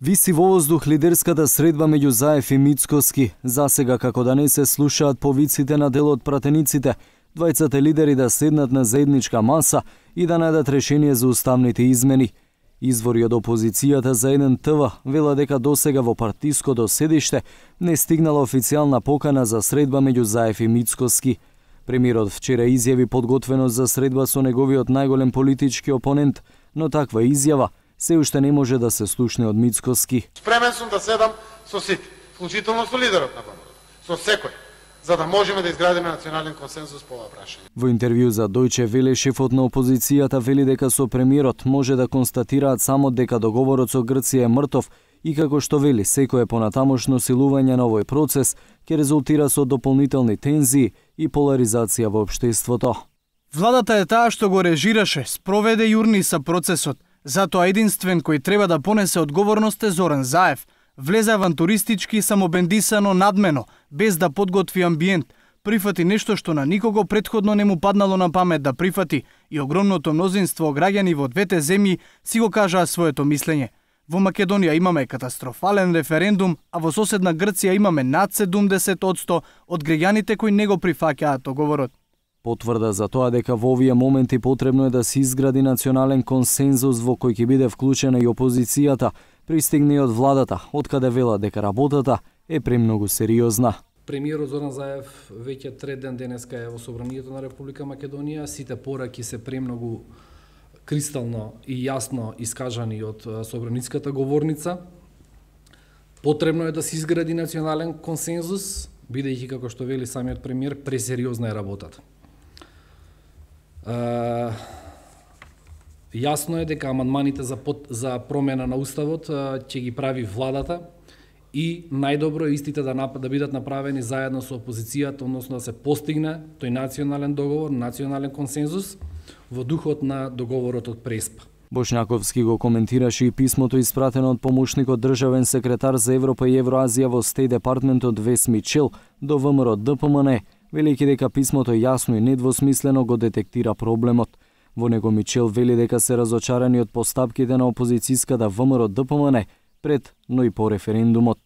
Виси во воздух лидерската средба меѓу Заев и Мицкоски. Засега како да не се слушаат повиците на дел од пратениците, двајцата лидери да седнат на заедничка маса и да најдат решение за уставните измени. Извори од опозицијата за еден ТВ вела дека досега во партиското седиште не стигнала официјална покана за средба меѓу Заев и Мицкоски. Премиерот вчера изјави подготвеност за средба со неговиот најголем политички опонент, но таква изјава се уште не може да се слушне од Мицкоски. Спремен сум да седам со сите, вклучително со лидерот на ВМРО, со секој, за да можеме да изградиме национален консензус по ова прашање. Во интервју за Дојче Веле, шефот на опозицијата вели дека со премиерот може да констатираат само дека договорот со Грција е мртов и како што вели секое понатамошно силување на овој процес ќе резултира со дополнителни тензии и поларизација во општеството. Владата е таа што го режираше, спроведе јурниса процесот. Затоа единствен кој треба да понесе одговорност е Зоран Заев. Влезе авантуристички и самобендисано надмено, без да подготви амбиент. Прифати нешто што на никого претходно не му паднало на памет да прифати и огромното мнозинство граѓани во двете земји си го кажаа своето мислење. Во Македонија имаме катастрофален референдум, а во соседна Грција имаме над 70% од граѓаните кои не го прифаќаат договорот. Потврда за тоа дека во овие моменти потребно е да се изгради национален консензус во кој ќе биде вклучена и опозицијата, пристигне и од владата, откаде вела дека работата е премногу сериозна. Премиерот Зоран Заев веќе третден денеска е во Собранието на Република Македонија. Сите пораки се премногу кристално и јасно искажани од собраницката говорница. Потребно е да се изгради национален консензус, бидејќи, како што вели самиот премиер, пресериозна е работата. Јасно е дека амандманите за промена на уставот ќе ги прави владата и најдобро е истите да бидат направени заедно со опозицијата, односно да се постигне тој национален договор, национален консензус во духот на договорот од Преспа. Бошњаковски го коментираше и писмото испратено од помошникот државен секретар за Европа и Евроазија во Стејт департментот Вес Мичел до ВМРО ДПМН, велики дека писмото јасно и недвосмислено го детектира проблемот. Во него Мичел вели дека се разочарани од постапките на опозицијската ВМРО ДПМН пред, но и по референдумот.